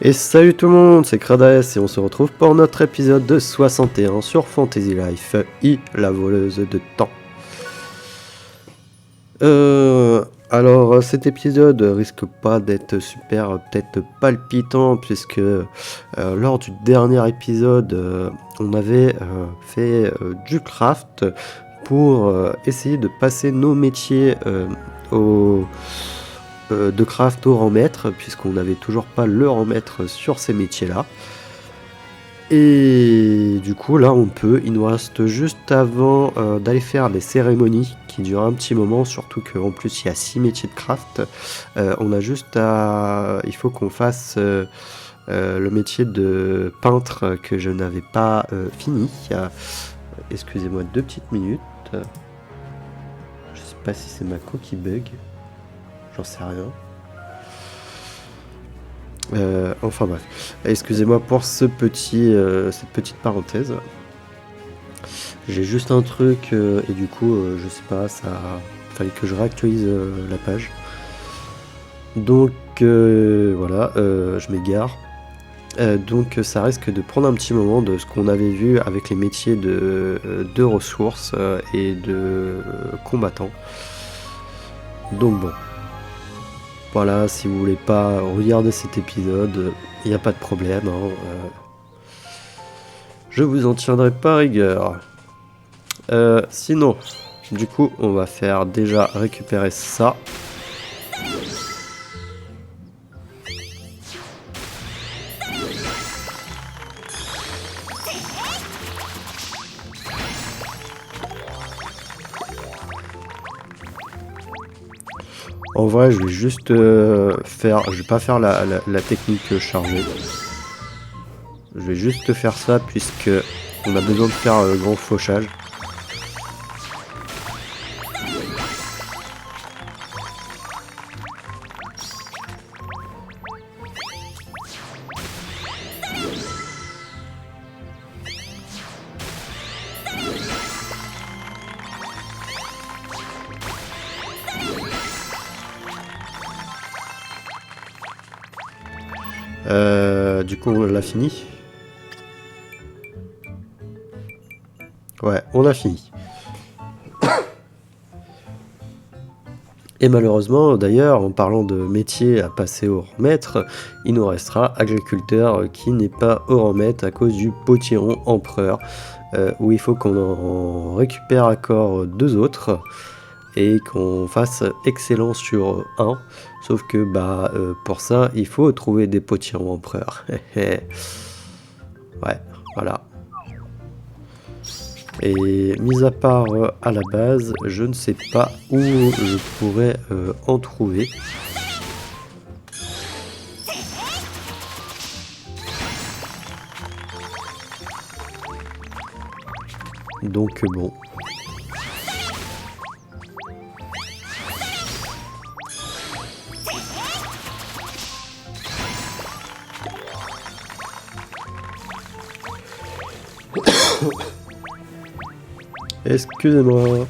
Et salut tout le monde, c'est Krades et on se retrouve pour notre épisode de 61 sur Fantasy Life I, la voleuse de temps. Alors cet épisode risque pas d'être super peut-être palpitant puisque lors du dernier épisode on avait fait du craft pour essayer de passer nos métiers de craft au rang maître, puisqu'on n'avait toujours pas le rang maître sur ces métiers-là. Et du coup, là, il nous reste juste avant d'aller faire les cérémonies qui durent un petit moment, surtout qu'en plus, il y a 6 métiers de craft. Il faut qu'on fasse le métier de peintre que je n'avais pas fini. Excusez-moi 2 petites minutes. Je sais pas si c'est ma co qui bug. J'en sais rien. Enfin bref, excusez-moi pour cette petite parenthèse. J'ai juste un truc et du coup, je sais pas, fallait que je réactualise la page. Donc voilà, je m'égare. Donc ça risque de prendre un petit moment de ce qu'on avait vu avec les métiers de ressources et de combattants. Donc bon. Voilà, si vous voulez pas regarder cet épisode, il n'y a pas de problème. Je vous en tiendrai pas rigueur. Sinon, du coup, on va faire déjà récupérer ça. En vrai, je vais juste je vais pas faire la technique chargée. Je vais juste faire ça puisque on a besoin de faire le grand fauchage. Du coup, on l'a fini. Ouais, on a fini. Et malheureusement, d'ailleurs, en parlant de métier à passer au rang maître, il nous restera agriculteur qui n'est pas au rang maître à cause du potiron empereur, où il faut qu'on en récupère encore 2 autres et qu'on fasse excellent sur 1. Sauf que pour ça, il faut trouver des potirons empereurs. Ouais, voilà. Et mis à part à la base, je ne sais pas où je pourrais en trouver. Donc bon. Excusez-moi.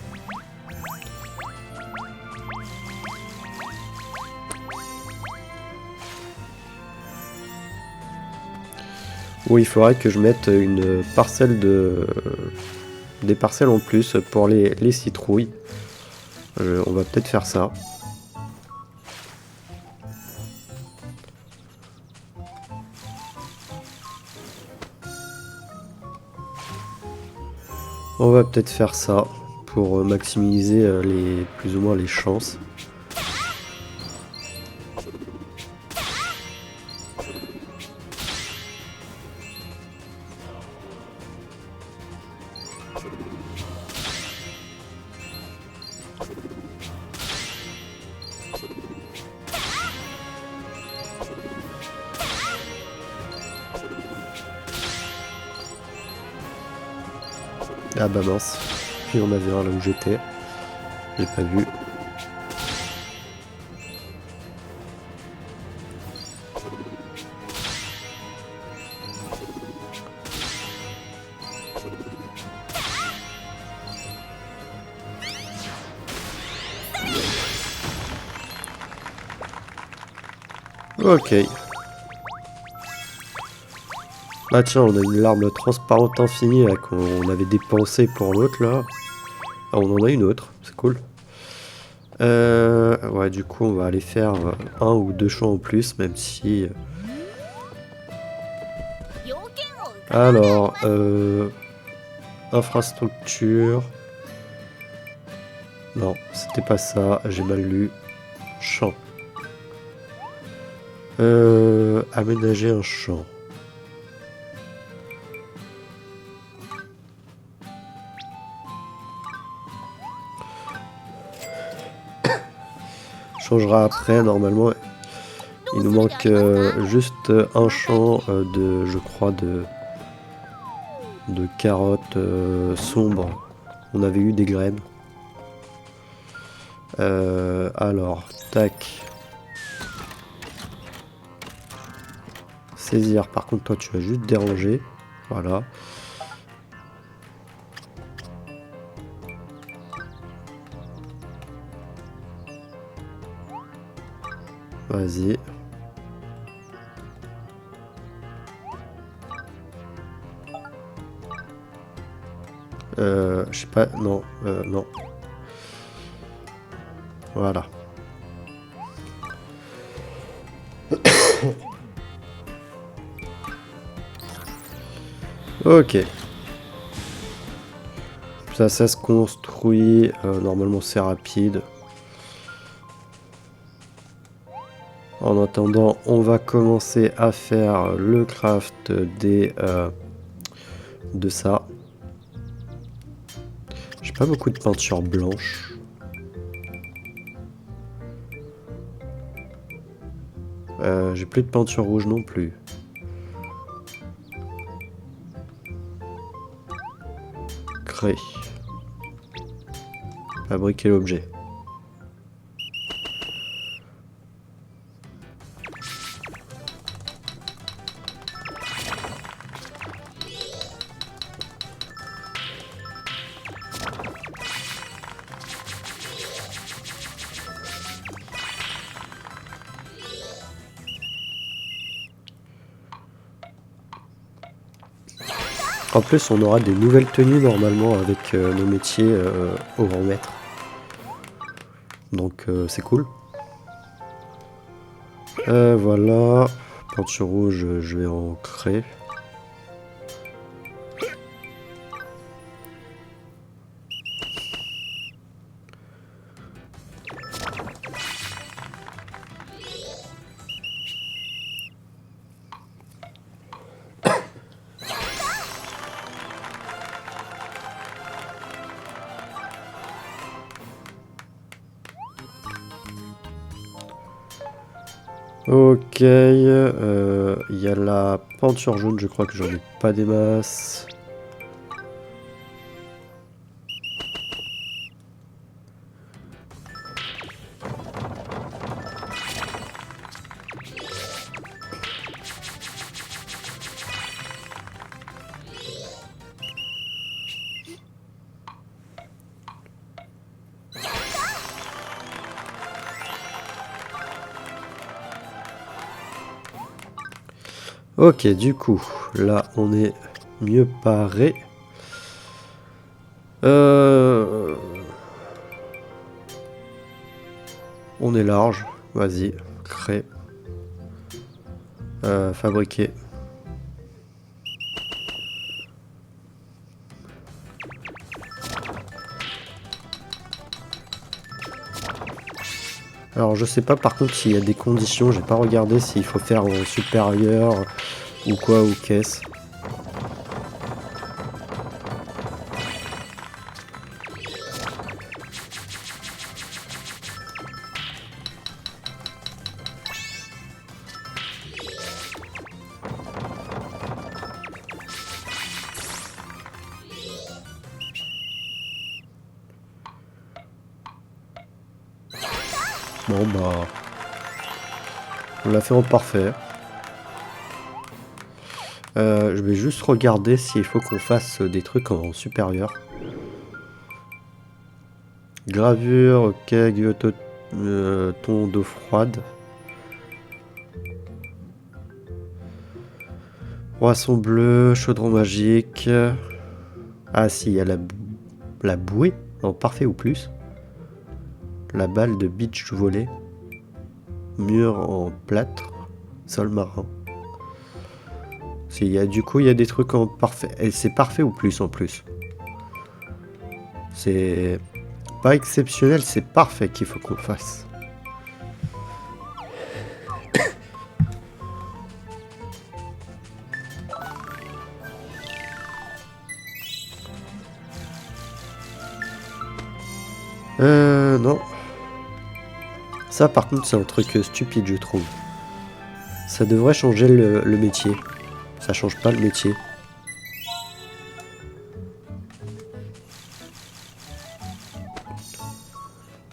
Oui, il faudrait que je mette une parcelle des parcelles en plus pour les citrouilles. On va peut-être faire ça. On va peut-être faire ça pour maximiser plus ou moins les chances. Ah bah mince, il y en avait un là où j'étais, j'ai pas vu. Ok. Ah tiens, on a une larme transparente infinie là, qu'on avait dépensé pour l'autre là. Ah, on en a une autre, c'est cool. Ouais, du coup, on va aller faire un ou deux champs en plus, même si... Alors, infrastructure... Non, c'était pas ça, j'ai mal lu. Champ. Aménager un champ. Changera après, normalement. Il nous manque juste un champ de, je crois, de carottes sombres. On avait eu des graines. Alors, tac. Saisir, par contre, toi, tu vas juste déranger. Voilà. Vas-y. Je sais pas, non, non. Voilà. Ok. Ça se construit. Normalement, c'est rapide. En attendant, on va commencer à faire le craft de ça. J'ai pas beaucoup de peinture blanche. J'ai plus de peinture rouge non plus. Créer. Fabriquer l'objet. En plus, on aura des nouvelles tenues normalement avec nos métiers au grand maître. Donc c'est cool. Voilà. Peinture rouge, je vais en créer. Ok, il y a la peinture jaune, je crois que j'en ai pas des masses. Ok, du coup, là on est mieux paré. On est large, vas-y, crée. Fabriquer. Alors je sais pas par contre s'il y a des conditions, j'ai pas regardé s'il faut faire en supérieur ou quoi ou qu'est-ce. Bon bah... On l'a fait en parfait. Je vais juste regarder s'il faut qu'on fasse des trucs en supérieur. Gravure, ok, ton d'eau froide. Poisson bleu, chaudron magique. Ah si, il y a la bouée en parfait ou plus. La balle de beach volley. Mur en plâtre. Sol marin. Du coup, il y a des trucs en parfait. Et c'est parfait ou plus en plus. C'est pas exceptionnel, c'est parfait qu'il faut qu'on fasse. Non. Ça, par contre, c'est un truc stupide, je trouve. Ça devrait changer le métier. Ça change pas le métier.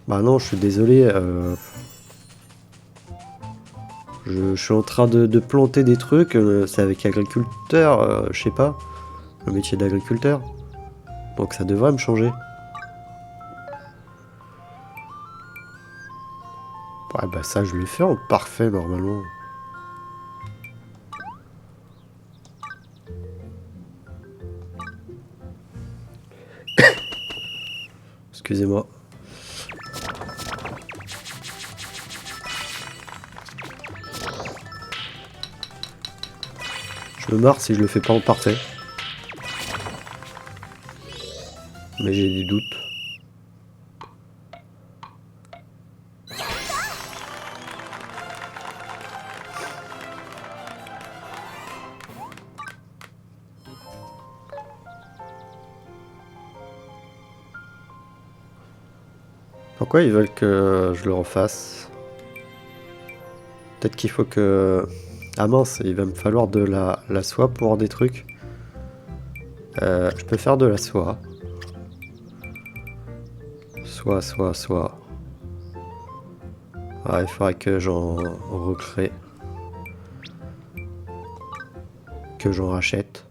Bah non, je suis désolé. Je suis en train de planter des trucs. C'est avec agriculteur, je sais pas. Le métier d'agriculteur. Donc ça devrait me changer. Ouais, bah ça, je le fais en parfait, normalement. Excusez-moi. Je me marre si je le fais pas en parfait. Mais j'ai des doutes. Pourquoi ils veulent que je le refasse? Peut-être qu'il faut que... Ah mince, il va me falloir de la soie pour des trucs. Je peux faire de la soie. Soie. Ah, il faudrait que j'en recrée. Que j'en rachète.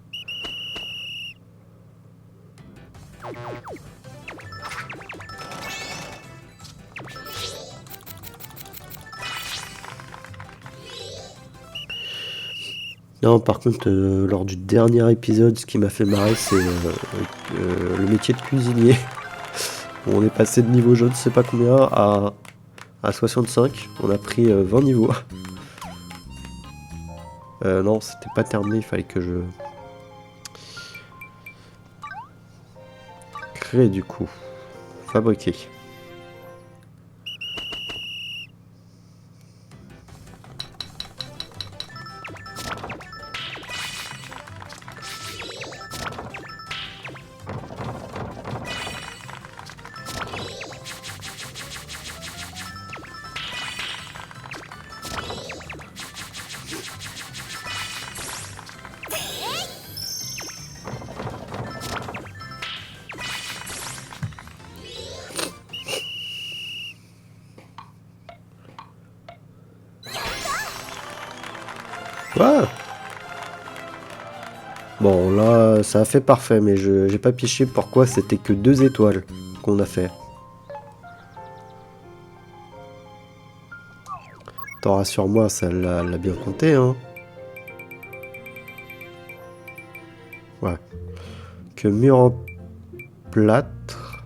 Non, par contre, lors du dernier épisode, ce qui m'a fait marrer, c'est le métier de cuisinier. On est passé de niveau je ne sais pas combien à 65. On a pris 20 niveaux. Non, c'était pas terminé, il fallait que je crée du coup. Fabriquer. Ah bon, là, ça a fait parfait, mais j'ai pas piché pourquoi c'était que 2 étoiles qu'on a fait. T'en rassure-moi, ça l'a bien compté, hein. Ouais. Que mur en plâtre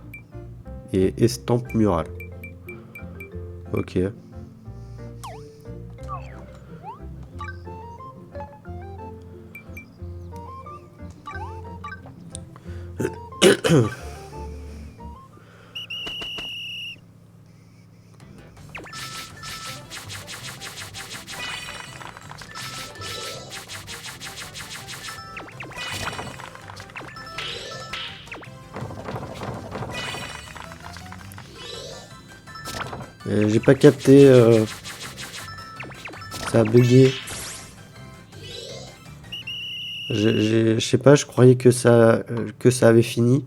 et estampe murale. Ok. J'ai pas capté. Ça a bugué. Je sais pas, je croyais que ça avait fini.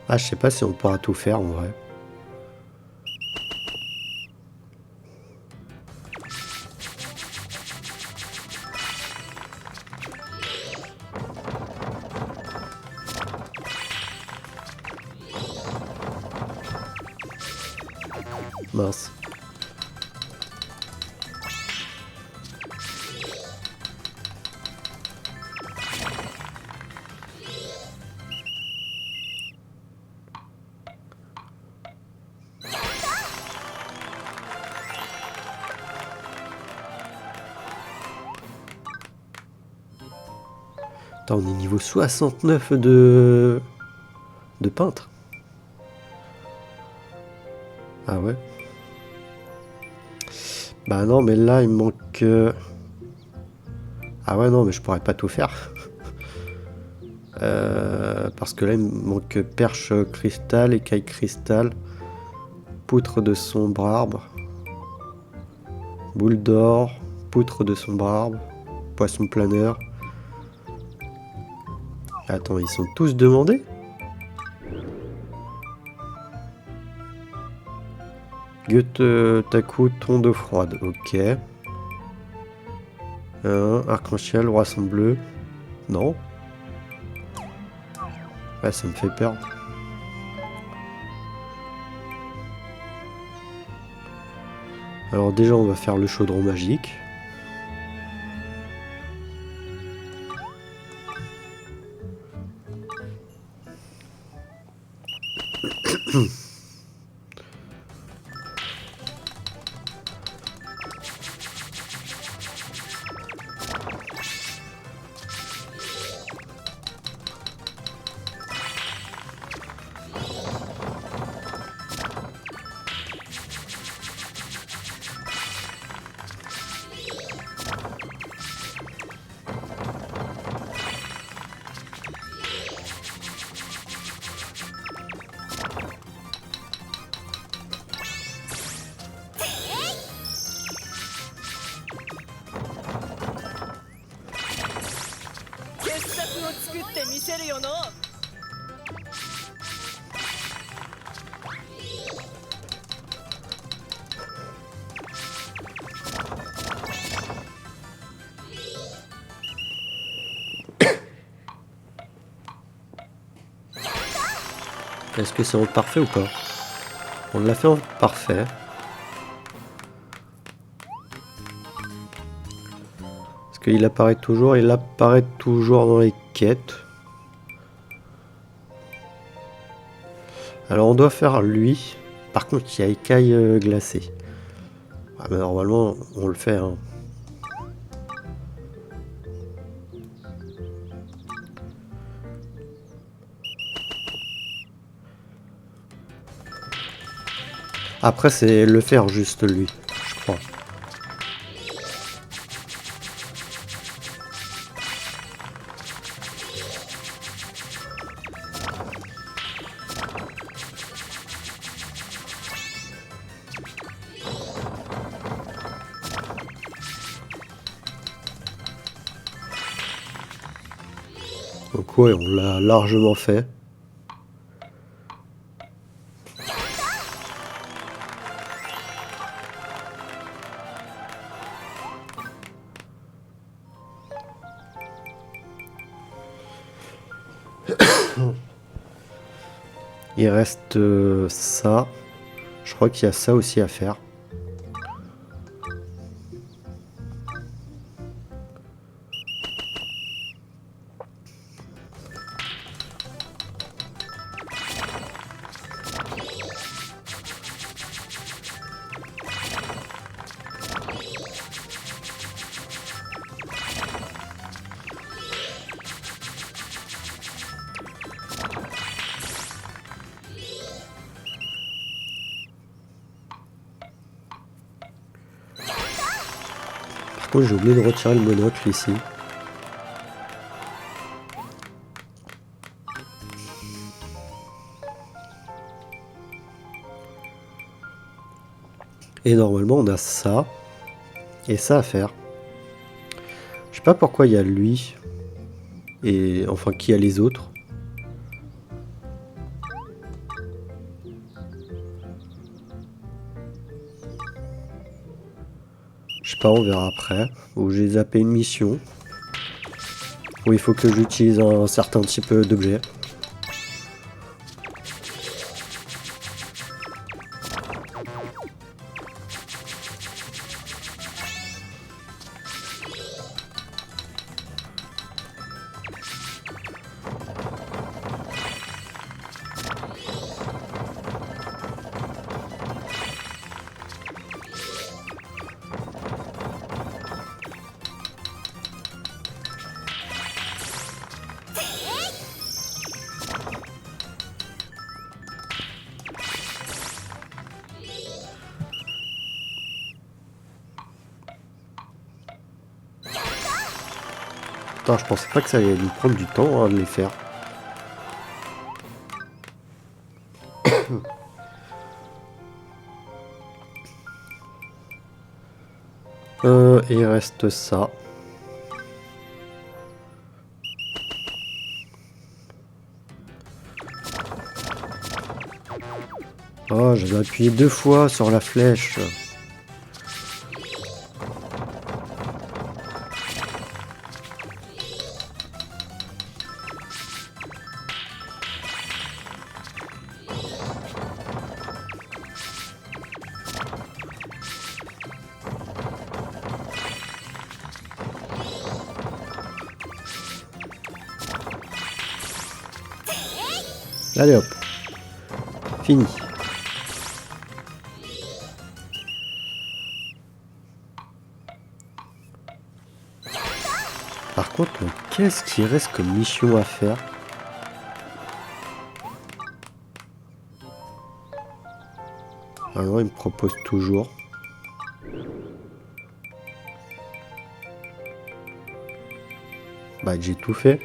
Ah, je sais pas si on pourra tout faire en vrai. Mince. Attends, on est niveau 69 de peintre. Ah ouais. Bah non, mais là, il me manque... Ah ouais, non, mais je pourrais pas tout faire. Parce que là, il me manque perche cristal, écaille cristal, poutre de sombre arbre, boule d'or, poutre de sombre arbre, poisson planeur. Attends, ils sont tous demandés? Goethe Taku, ton d'eau froide, ok. Arc-en-ciel, roi sang bleu. Non. Ouais, ça me fait perdre. Alors déjà, on va faire le chaudron magique. Est-ce que c'est en parfait ou pas? On l'a fait en parfait. Parce qu'il apparaît toujours, il apparaît toujours dans les quêtes. Alors on doit faire lui. Par contre, il y a écaille glacée. Ah, mais normalement, on le fait. Hein. Après, c'est le faire juste lui, je crois. Donc ouais, on l'a largement fait. Il reste ça. Je crois qu'il y a ça aussi à faire. Par contre, j'ai oublié de retirer le monocle ici. Et normalement, on a ça et ça à faire. Je sais pas pourquoi il y a lui et enfin qui a les autres. Je sais pas, on verra après. Ou j'ai zappé une mission. Où il faut que j'utilise un certain type d'objet. Putain, je pensais pas que ça allait nous prendre du temps de les faire. Et il reste ça. Oh, j'avais appuyé 2 fois sur la flèche. Allez hop. Fini. Par contre, qu'est-ce qu'il reste comme mission à faire? Alors, il me propose toujours. Bah, j'ai tout fait.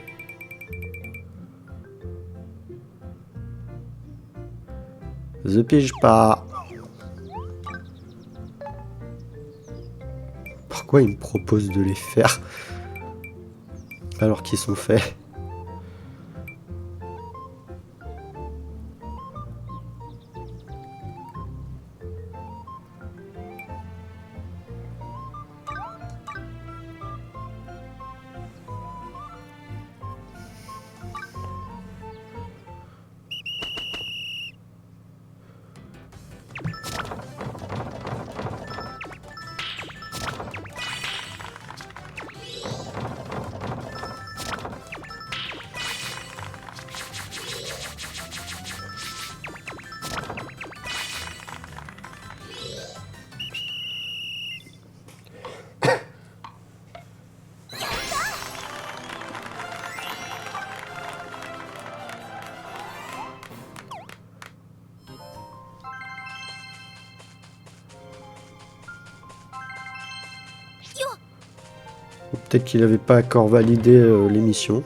The pige pas. Pourquoi il me propose de les faire alors qu'ils sont faits? Peut-être qu'il n'avait pas encore validé l'émission.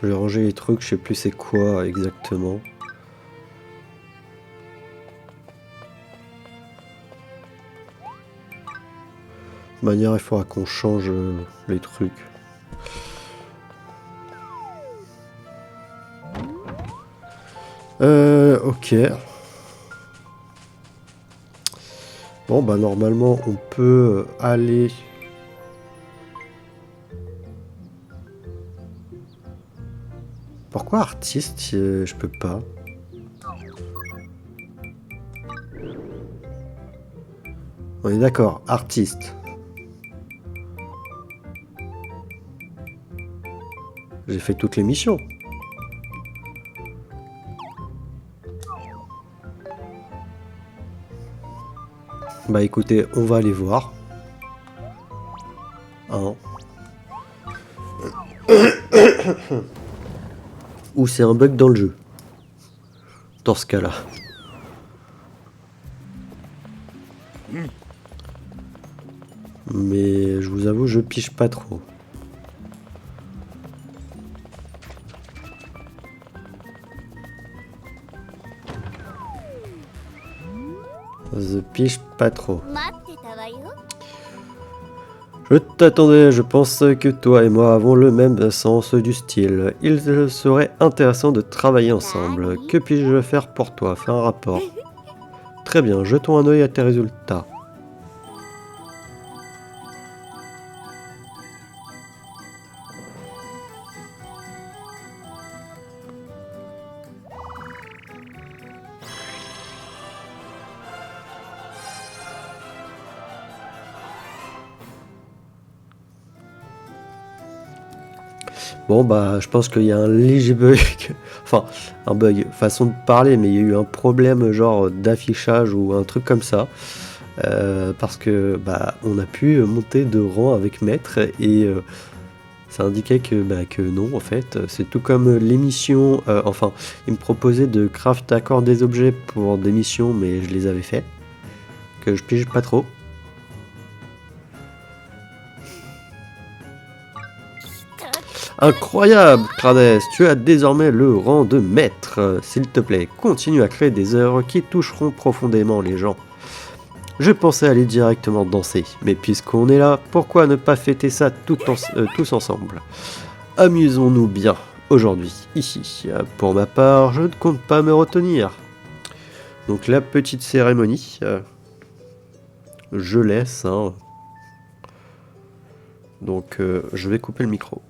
Je vais ranger les trucs, je sais plus c'est quoi exactement. De toute manière, il faudra qu'on change les trucs. Ok. Bon, bah normalement, on peut aller... Pourquoi artiste, je peux pas? On est d'accord, artiste. J'ai fait toutes les missions. Bah écoutez, on va aller voir. Hein. Ou c'est un bug dans le jeu. Dans ce cas-là. Mais je vous avoue, je piche pas trop. Je piche pas trop. Je t'attendais, je pense que toi et moi avons le même sens du style. Il serait intéressant de travailler ensemble. Que puis-je faire pour toi? Fais un rapport. Très bien, jetons un œil à tes résultats. Bon bah je pense qu'il y a un léger bug, enfin un bug, façon de parler, mais il y a eu un problème genre d'affichage ou un truc comme ça. parce que bah, on a pu monter de rang avec maître et ça indiquait que non en fait. C'est tout comme l'émission, enfin il me proposait de craft accord des objets pour des missions mais je les avais fait, que je pige pas trop. Incroyable, Crades, tu as désormais le rang de maître. S'il te plaît, continue à créer des œuvres qui toucheront profondément les gens. Je pensais aller directement danser, mais puisqu'on est là, pourquoi ne pas fêter ça tous ensemble? Amusons-nous bien aujourd'hui, ici. Pour ma part, je ne compte pas me retenir. Donc la petite cérémonie, je laisse. Hein. Donc je vais couper le micro.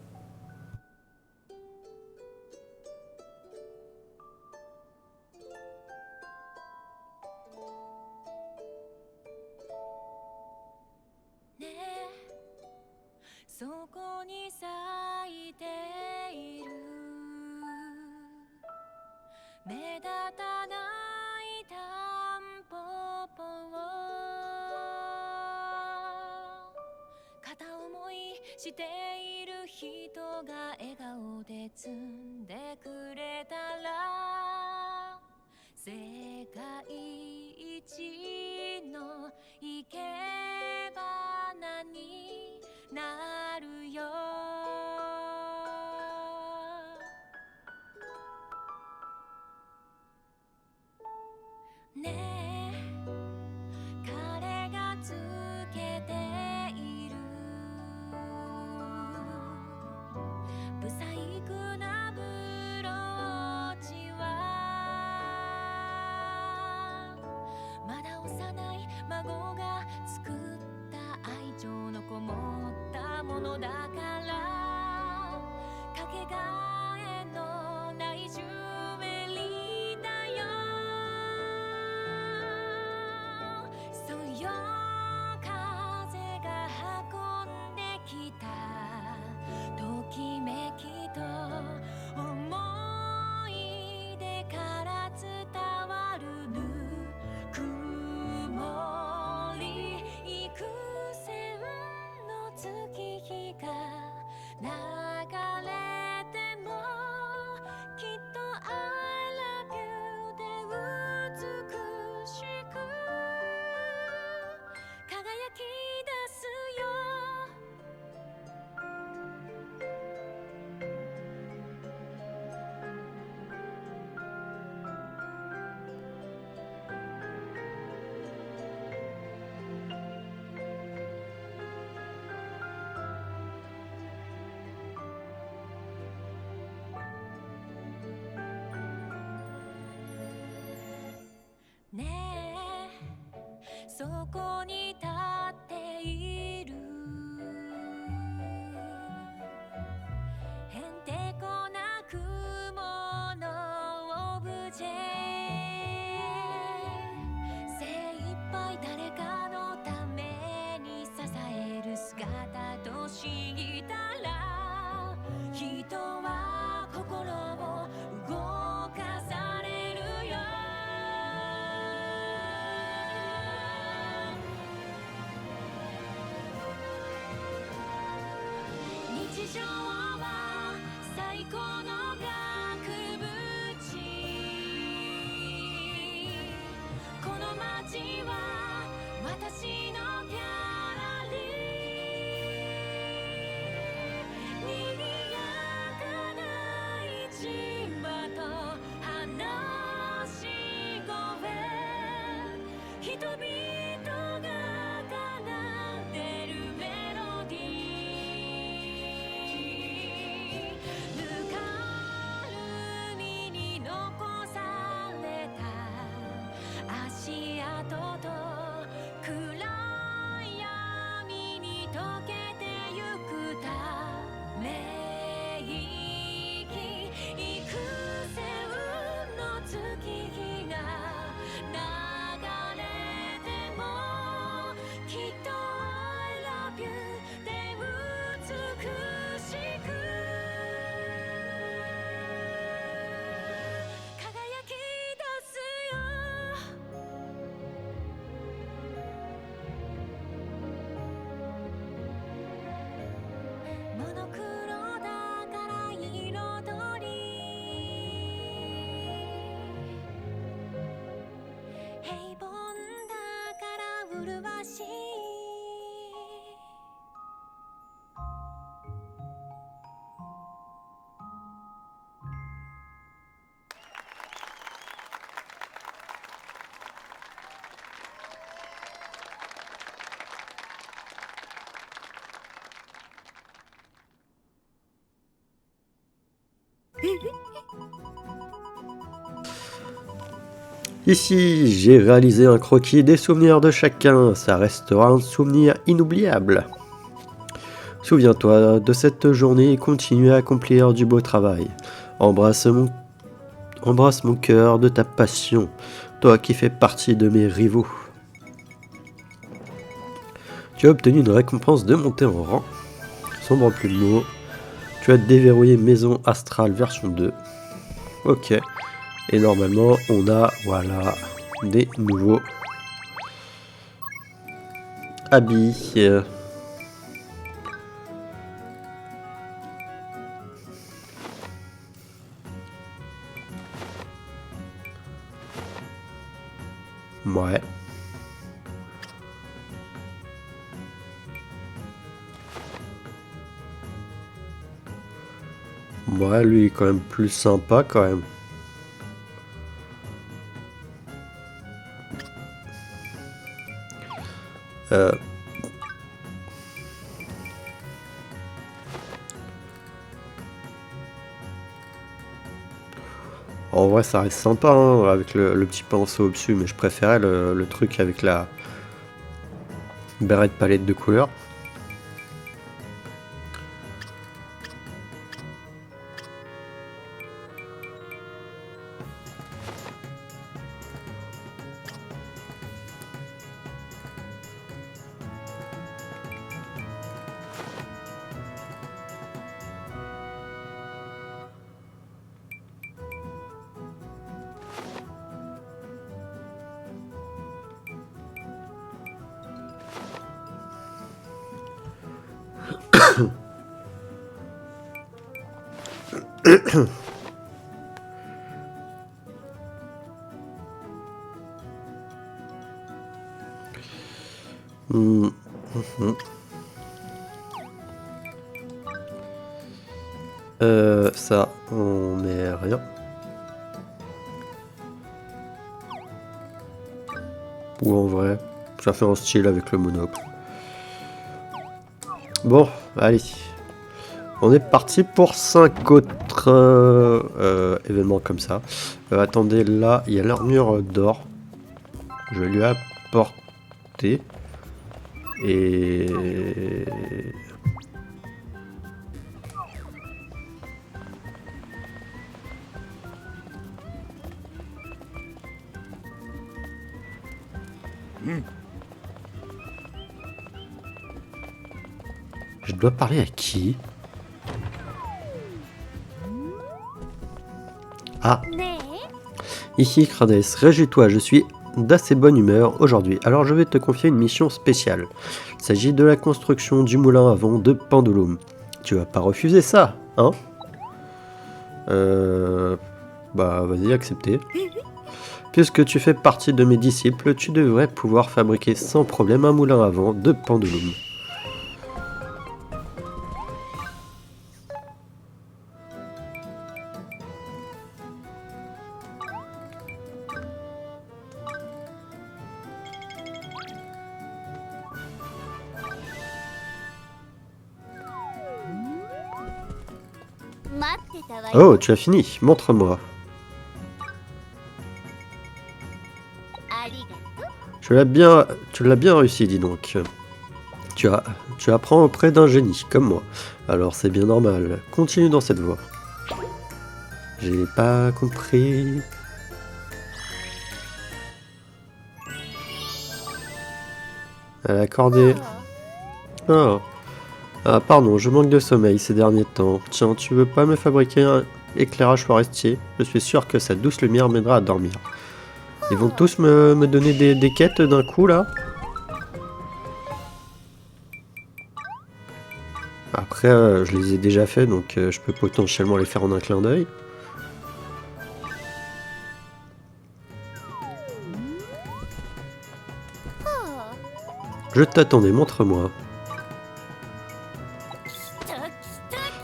Ici, j'ai réalisé un croquis des souvenirs de chacun. Ça restera un souvenir inoubliable. Souviens-toi de cette journée et continue à accomplir du beau travail. Embrasse mon cœur de ta passion, toi qui fais partie de mes rivaux. Tu as obtenu une récompense de montée en rang. Sombre plus de mots. Tu as déverrouillé Maison Astrale version 2. Ok. Et normalement, on a, voilà, des nouveaux habits. Ouais. Ouais, lui il est quand même plus sympa quand même. Euh... En vrai ça reste sympa hein, avec le petit pinceau au-dessus, mais je préférais le truc avec la béret de palette de couleurs. Ça, on met rien. Ou en vrai, ça fait un style avec le monocle. Bon, allez. On est parti pour 5 autres événements comme ça. Attendez, là, il y a l'armure d'or. Je vais lui apporter. Et... Je dois parler à qui? Ah. Ici Crades, réjouis-toi, je suis d'assez bonne humeur aujourd'hui, alors je vais te confier une mission spéciale. Il s'agit de la construction du moulin à vent de Pendulum. Tu vas pas refuser ça, hein? Bah vas-y, accepter. Puisque tu fais partie de mes disciples, tu devrais pouvoir fabriquer sans problème un moulin à vent de Pendulum. Oh, tu as fini, montre-moi. Tu l'as bien réussi, dis donc. Tu apprends auprès d'un génie, comme moi. Alors c'est bien normal. Continue dans cette voie. J'ai pas compris. Accordé. Oh. Ah, pardon, je manque de sommeil ces derniers temps. Tiens, tu veux pas me fabriquer un éclairage forestier? Je suis sûr que sa douce lumière m'aidera à dormir. Ils vont tous me donner des quêtes d'un coup, là? Après, je les ai déjà fait, donc je peux potentiellement les faire en un clin d'œil. Je t'attendais, montre-moi.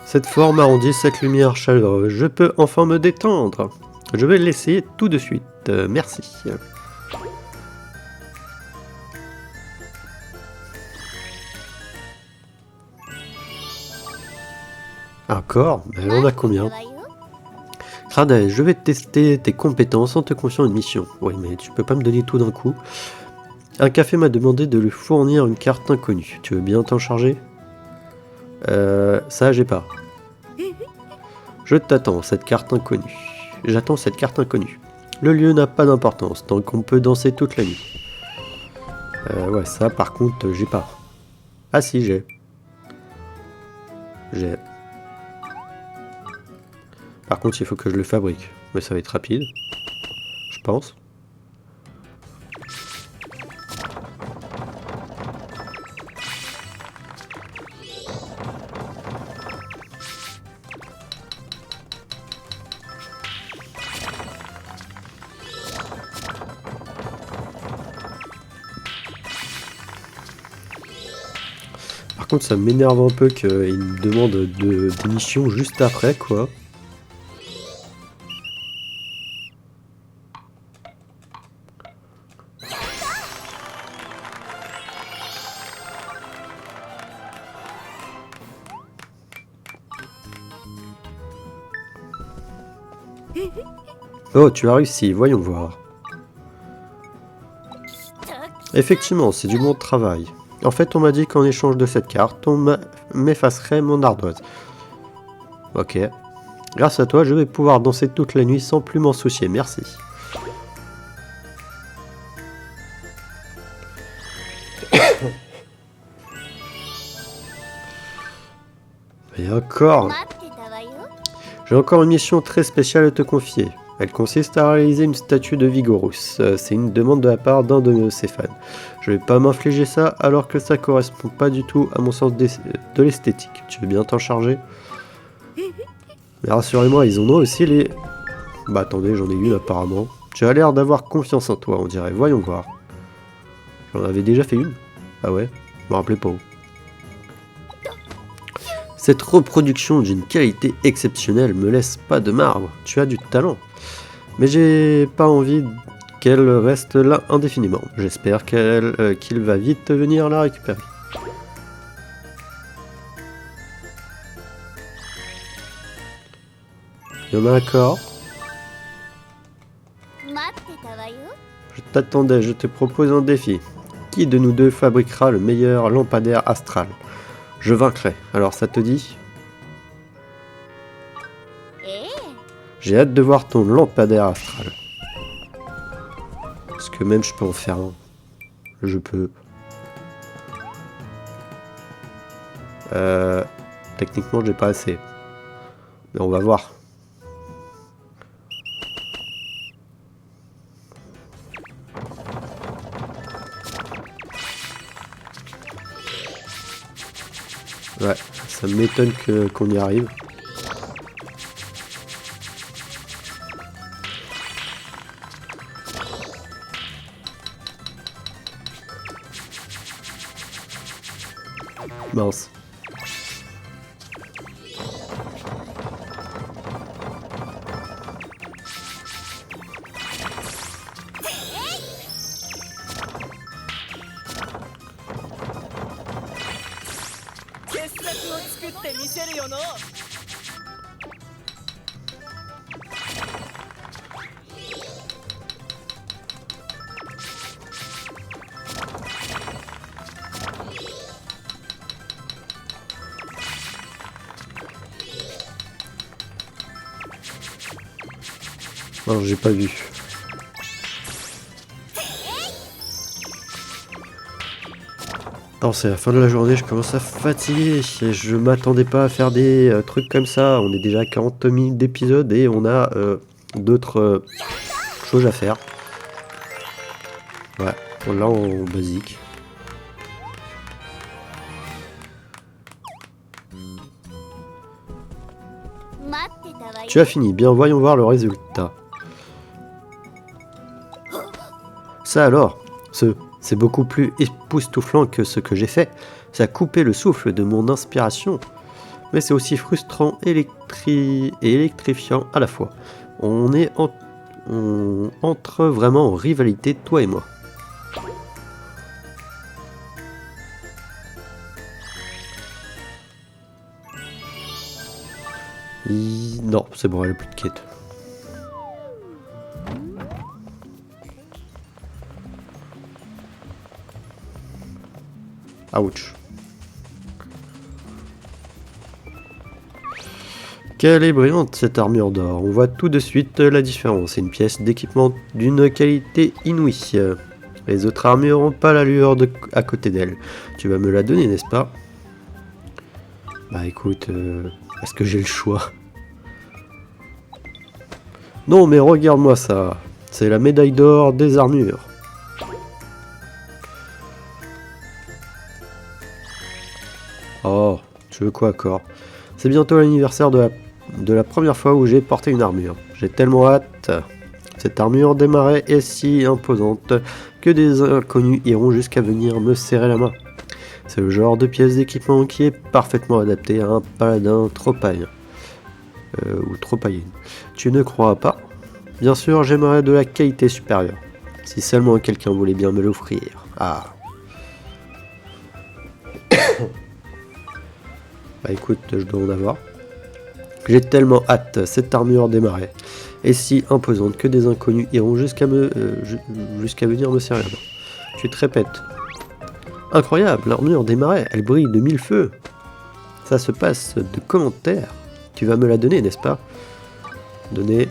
Cette forme arrondie, cette lumière chaleureuse, je peux enfin me détendre. Je vais l'essayer tout de suite. Merci. Encore? Mais on a combien? Radais, je vais tester tes compétences en te confiant une mission. Oui, mais tu peux pas me donner tout d'un coup. Un café m'a demandé de lui fournir une carte inconnue. Tu veux bien t'en charger? Ça, j'ai pas. Je t'attends, cette carte inconnue. J'attends cette carte inconnue. Le lieu n'a pas d'importance, tant qu'on peut danser toute la nuit. Ouais, ça, par contre, j'ai pas. Ah si, j'ai. J'ai. Par contre, il faut que je le fabrique. Mais ça va être rapide. Je pense. Par contre, ça m'énerve un peu qu'il me demande des missions juste après, quoi. Oh, tu as réussi, voyons voir. Effectivement, c'est du bon travail. En fait, on m'a dit qu'en échange de cette carte, on m'effacerait mon ardoise. Ok. Grâce à toi, je vais pouvoir danser toute la nuit sans plus m'en soucier, merci. Et encore... J'ai encore une mission très spéciale à te confier. Elle consiste à réaliser une statue de Vigorous. C'est une demande de la part d'un de ses fans. Je vais pas m'infliger ça alors que ça correspond pas du tout à mon sens de l'esthétique. Tu veux bien t'en charger? Mais rassurez-moi, ils en ont aussi les... Bah attendez, j'en ai une apparemment. Tu as l'air d'avoir confiance en toi, on dirait. Voyons voir. J'en avais déjà fait une? Ah ouais? Je me rappelais pas où. Cette reproduction d'une qualité exceptionnelle me laisse pas de marbre. Tu as du talent. Mais j'ai pas envie qu'elle reste là indéfiniment. J'espère qu'il va vite venir la récupérer. Il y en a encore. Je t'attendais, je te propose un défi. Qui de nous deux fabriquera le meilleur lampadaire astral? Je vaincrai, alors ça te dit? J'ai hâte de voir ton lampadaire astral. Parce que même je peux en faire un. Je peux. Techniquement j'ai pas assez. Mais on va voir. Ouais, ça m'étonne qu'on y arrive. Mince. Non, j'ai pas vu. Non, c'est la fin de la journée, je commence à fatiguer. Je m'attendais pas à faire des trucs comme ça. On est déjà à 40 minutes d'épisode et on a d'autres choses à faire. Ouais, là en basique. Tu as fini, bien voyons voir le résultat. Ça alors, c'est beaucoup plus époustouflant que ce que j'ai fait. Ça a coupé le souffle de mon inspiration. Mais c'est aussi frustrant et électrifiant à la fois. On entre vraiment en rivalité, toi et moi. Non, c'est bon, elle a plus de quête. Ouch. Quelle est brillante cette armure d'or. On voit tout de suite la différence. C'est une pièce d'équipement d'une qualité inouïe. Les autres armures n'ont pas l'allure à côté d'elle. Tu vas me la donner, n'est-ce pas? Bah écoute, est-ce que j'ai le choix? Non, mais regarde-moi ça. C'est la médaille d'or des armures. Oh, tu veux quoi encore? C'est bientôt l'anniversaire de la première fois où j'ai porté une armure. J'ai tellement hâte. Cette armure des marais est si imposante que des inconnus iront jusqu'à venir me serrer la main. C'est le genre de pièce d'équipement qui est parfaitement adapté à un paladin tropaïen. Ou tropaïenne. Tu ne crois pas? Bien sûr, j'aimerais de la qualité supérieure. Si seulement quelqu'un voulait bien me l'offrir. Ah. Bah écoute, je dois en avoir. J'ai tellement hâte, cette armure des marais est si imposante que des inconnus iront jusqu'à venir me serrer la main. Tu te répètes. Incroyable, l'armure des marais, elle brille de mille feux. Ça se passe de commentaires. Tu vas me la donner, n'est-ce pas? Donner.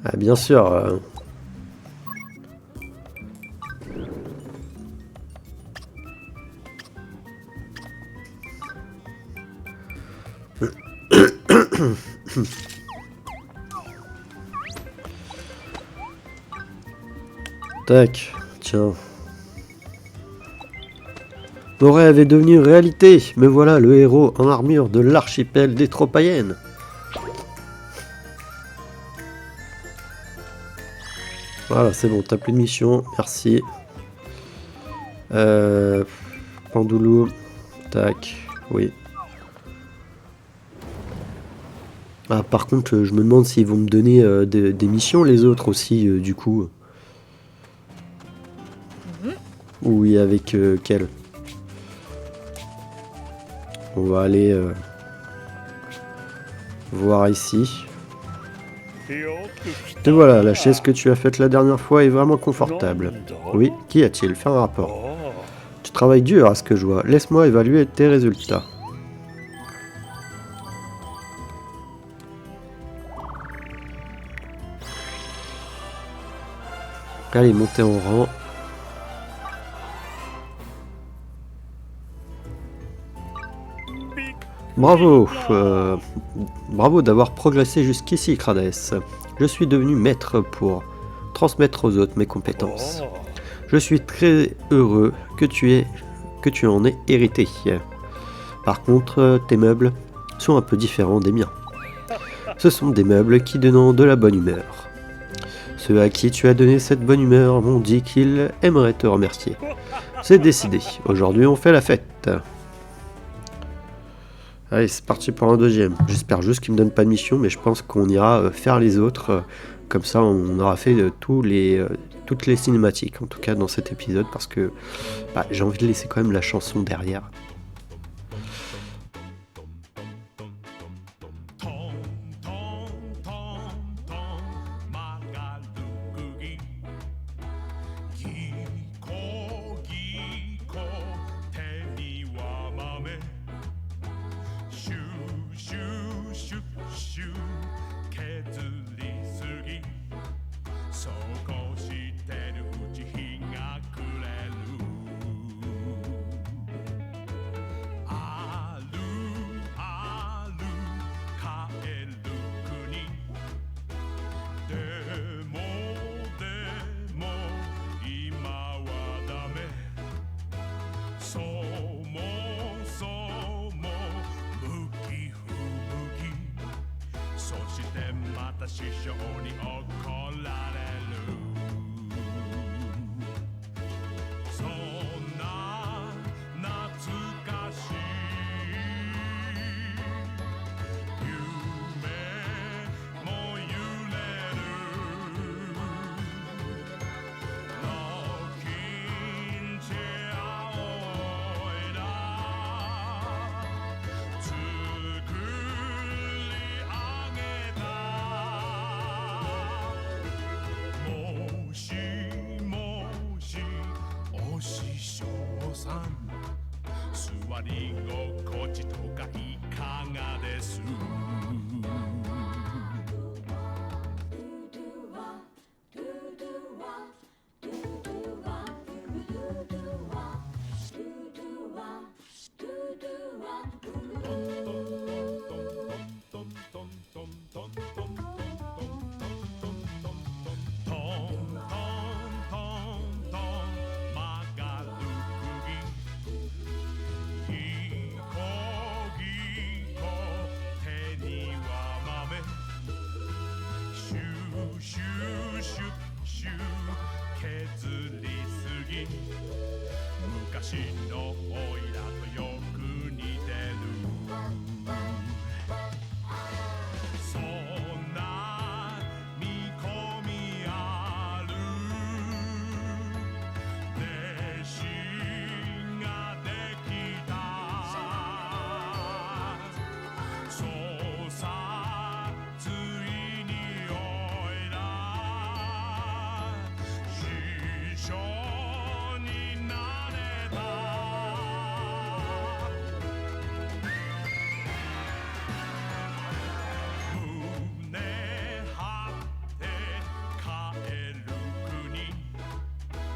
Ah bien sûr. Tac, tiens. Mon rêve est devenu réalité. Me voilà le héros en armure de l'archipel des tropaïennes. Voilà, c'est bon, t'as plus de mission, merci. Pandoulou, tac, oui. Ah, par contre, je me demande s'ils vont me donner des missions, les autres aussi, du coup. Oui, avec quel? On va aller voir ici. Et voilà, la chaise que tu as faite la dernière fois est vraiment confortable. Oui, qu'y a-t-il? Fais un rapport. Tu travailles dur à ce que je vois. Laisse-moi évaluer tes résultats. Allez, montez en rang. Bravo, bravo d'avoir progressé jusqu'ici, Crades. Je suis devenu maître pour transmettre aux autres mes compétences. Je suis très heureux que tu en aies hérité. Par contre, tes meubles sont un peu différents des miens. Ce sont des meubles qui donnent de la bonne humeur. Ceux à qui tu as donné cette bonne humeur m'ont dit qu'ils aimeraient te remercier. C'est décidé. Aujourd'hui, on fait la fête. Allez, c'est parti pour un deuxième. J'espère juste qu'il me donne pas de mission, mais je pense qu'on ira faire les autres. Comme ça, on aura fait toutes les cinématiques, en tout cas dans cet épisode, parce que j'ai envie de laisser quand même la chanson derrière. さん座り心地とかいかがです？昔のオイラとよく似てる。そんな見込みある弟子ができた。そうさついにオイラ師匠になれた。胸張って帰る国、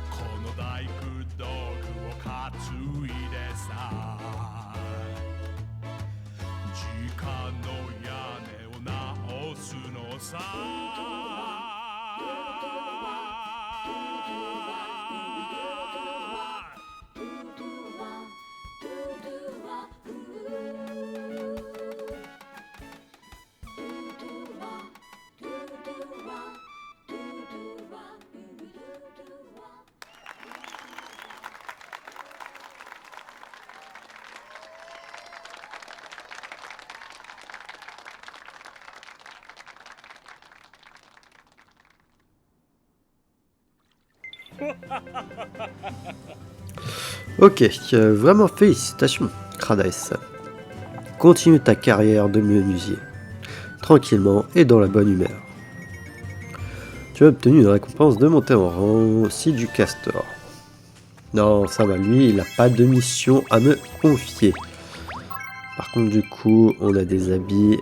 この大工道具を担いでさ、地下の屋根を直すのさ。Ok, vraiment félicitations, Kradaes. Continue ta carrière de menuisier, tranquillement et dans la bonne humeur. Tu as obtenu une récompense de montée en rang, si du Castor. Non, ça va, lui, il n'a pas de mission à me confier. Par contre, du coup, on a des habits...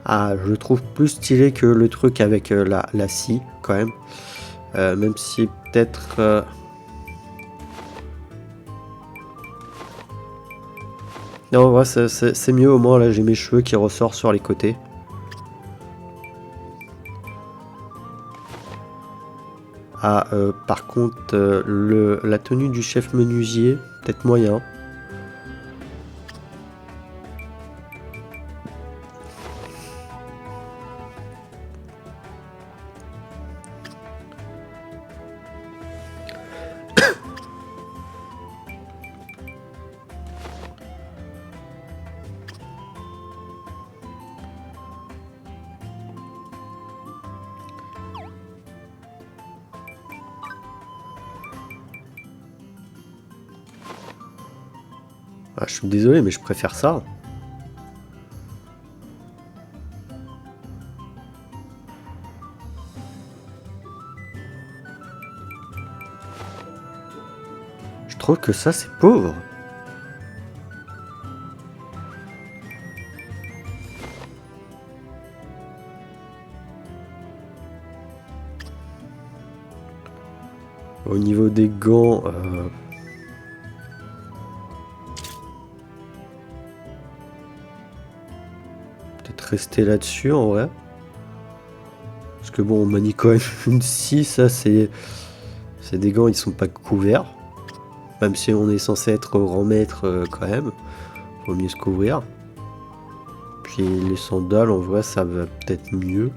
Ah, je le trouve plus stylé que le truc avec la scie, quand même. Même si peut-être... Non, ouais, c'est mieux au moins, là j'ai mes cheveux qui ressortent sur les côtés. Ah, par contre, la tenue du chef menuisier, peut-être moyen. Ah, je suis désolé, mais je préfère ça. Je trouve que ça, c'est pauvre. Au niveau des gants... rester là-dessus en vrai, parce que bon, on manie quand même une scie, ça c'est des gants, ils sont pas couverts, même si on est censé être grand maître quand même, faut mieux se couvrir. Puis les sandales en vrai ça va peut-être mieux.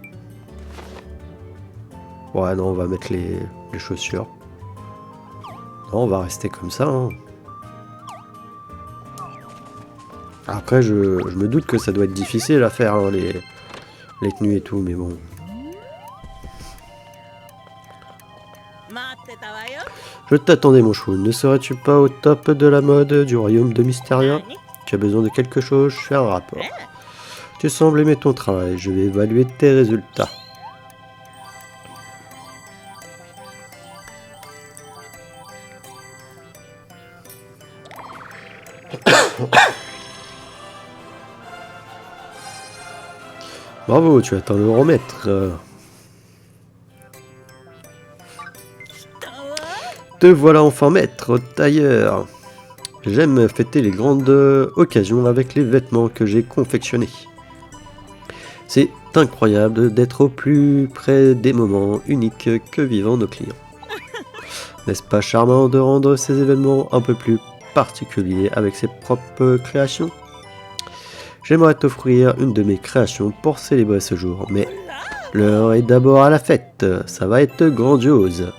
Ouais non, on va mettre les chaussures. Non, on va rester comme ça hein. Après, je me doute que ça doit être difficile à faire, hein, les tenues et tout, mais bon. Je t'attendais, mon chou. Ne serais-tu pas au top de la mode du royaume de Mysteria? Tu as besoin de quelque chose? Je fais un rapport. Tu sembles aimer ton travail, je vais évaluer tes résultats. Bravo, tu atteins le remettre. Te voilà enfin maître, tailleur. J'aime fêter les grandes occasions avec les vêtements que j'ai confectionnés. C'est incroyable d'être au plus près des moments uniques que vivent nos clients. N'est-ce pas charmant de rendre ces événements un peu plus particuliers avec ses propres créations? J'aimerais t'offrir une de mes créations pour célébrer ce jour, mais l'heure est d'abord à la fête, ça va être grandiose.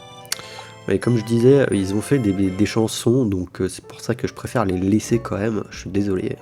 Et comme je disais, ils ont fait des chansons, donc c'est pour ça que je préfère les laisser quand même, je suis désolé.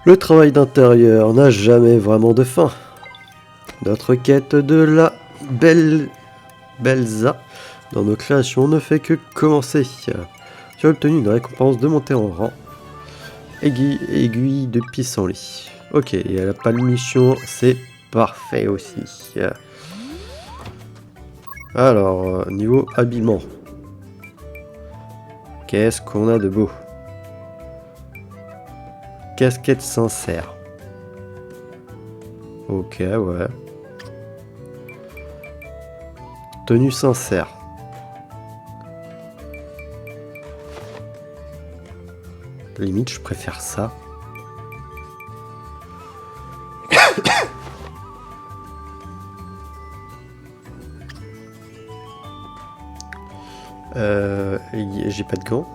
Le travail d'intérieur n'a jamais vraiment de fin. Notre quête de la Belza dans nos créations ne fait que commencer. Tu as obtenu une récompense de montée en rang. Aiguille de pissenlit. Ok, et elle n'a pas de mission, c'est parfait aussi. Alors, niveau habillement. Qu'est-ce qu'on a de beau? Casquette sincère. Ok, ouais. Tenue sincère. Limite, je préfère ça. J'ai pas de gants.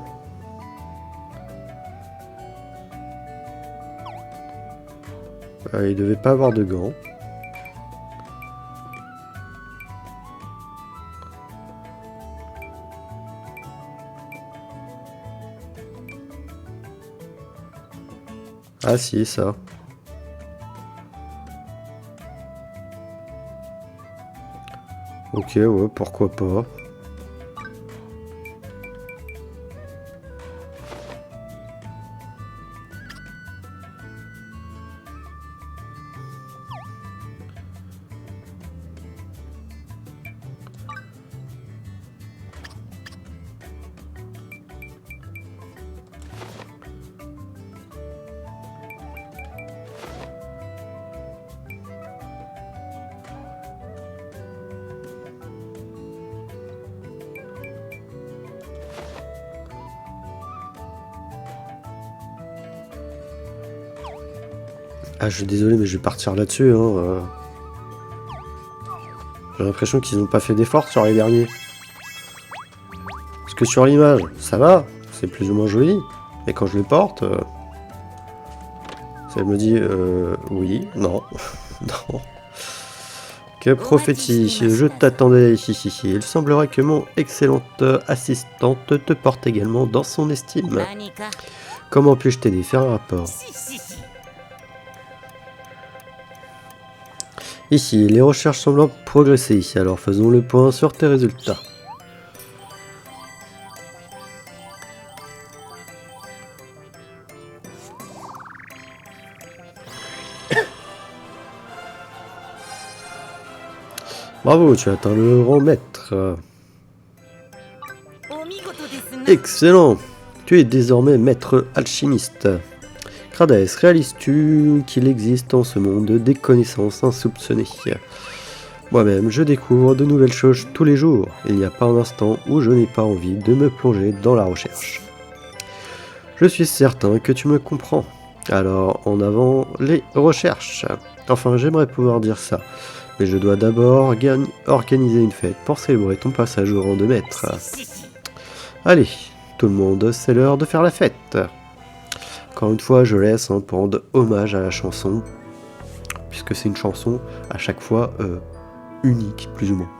Il devait pas avoir de gants. Ah si, ça. Ok, ouais, pourquoi pas. Ah, je suis désolé, mais je vais partir là-dessus. Hein. J'ai l'impression qu'ils n'ont pas fait d'efforts sur les derniers. Parce que sur l'image, ça va, c'est plus ou moins joli. Et quand je les porte, ça me dit oui, non, non. Que prophétie, je t'attendais ici. Il semblerait que mon excellente assistante te porte également dans son estime. Comment puis-je t'aider? Faire un rapport. Ici, les recherches semblent progresser, alors faisons le point sur tes résultats. Bravo, tu as atteint le rang maître. Excellent! Tu es désormais maître alchimiste. Crades, réalises-tu qu'il existe en ce monde des connaissances insoupçonnées? Moi-même, je découvre de nouvelles choses tous les jours. Il n'y a pas un instant où je n'ai pas envie de me plonger dans la recherche. Je suis certain que tu me comprends. Alors, en avant les recherches. Enfin, j'aimerais pouvoir dire ça. Mais je dois d'abord organiser une fête pour célébrer ton passage au rang de maître. Allez, tout le monde, c'est l'heure de faire la fête. Encore une fois, je laisse pour rendre hommage à la chanson, puisque c'est une chanson à chaque fois unique, plus ou moins.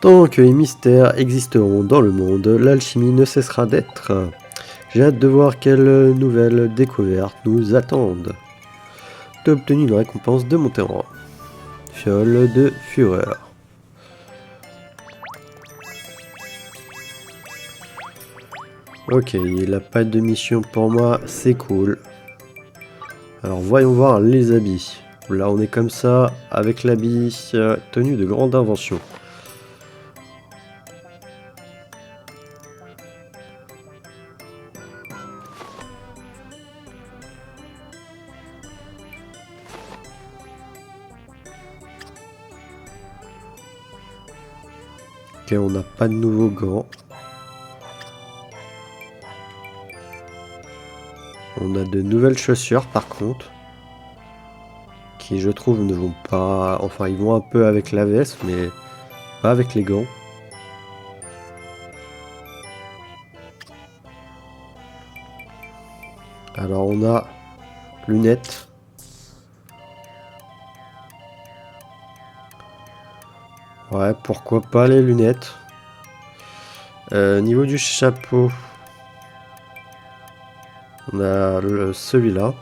Tant que les mystères existeront dans le monde, l'alchimie ne cessera d'être. J'ai hâte de voir quelles nouvelles découvertes nous attendent. Tu as obtenu une récompense de monter en rang. Fiole de fureur. Ok, il a pas de mission pour moi, c'est cool. Alors voyons voir les habits. Là on est comme ça, avec l'habit tenue de grande invention. Ok, on n'a pas de nouveaux gants. On a de nouvelles chaussures par contre. Qui je trouve ne vont pas... Enfin ils vont un peu avec la veste mais pas avec les gants. Alors on a lunettes. Ouais, pourquoi pas les lunettes. Niveau du chapeau, on a celui-là.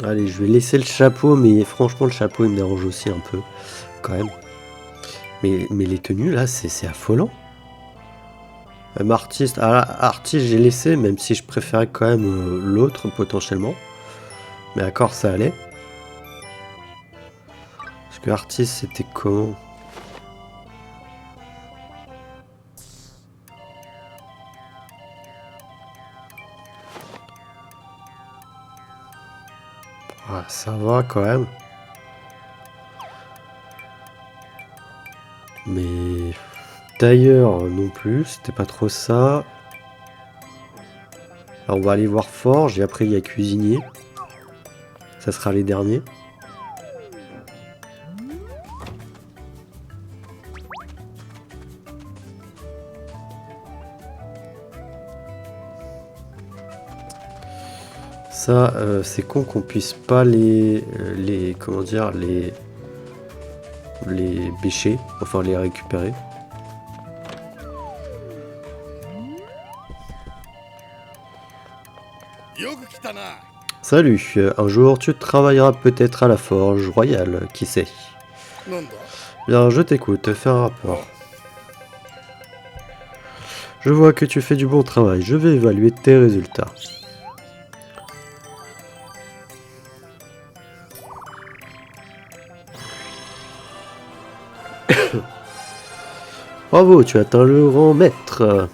Allez, je vais laisser le chapeau, mais franchement, le chapeau, il me dérange aussi un peu, quand même. Mais les tenues, là, c'est affolant. Artiste, artiste, j'ai laissé, même si je préférais quand même l'autre, potentiellement. Mais d'accord, ça allait. Parce que artiste, c'était comment? Ah, ça va quand même. Mais tailleur non plus, c'était pas trop ça. Alors on va aller voir forge et après il y a cuisinier. Ça sera les derniers. Ça, c'est con qu'on puisse pas comment dire, les bêcher, enfin les récupérer. Salut, un jour tu travailleras peut-être à la forge royale, qui sait. Bien, je t'écoute, fais un rapport. Je vois que tu fais du bon travail, je vais évaluer tes résultats. Bravo, tu as atteint le rang maître.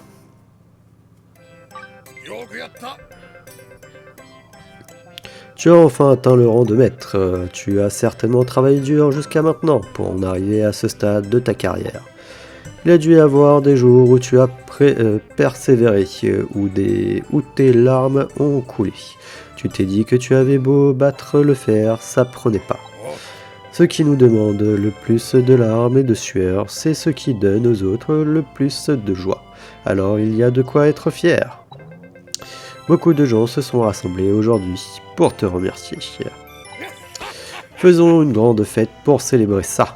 Tu as enfin atteint le rang de maître. Tu as certainement travaillé dur jusqu'à maintenant pour en arriver à ce stade de ta carrière. Il a dû y avoir des jours où tu as persévéré, où tes larmes ont coulé. Tu t'es dit que tu avais beau battre le fer, ça prenait pas. Ce qui nous demande le plus de larmes et de sueur, c'est ce qui donne aux autres le plus de joie. Alors il y a de quoi être fier. Beaucoup de gens se sont rassemblés aujourd'hui pour te remercier. Faisons une grande fête pour célébrer ça.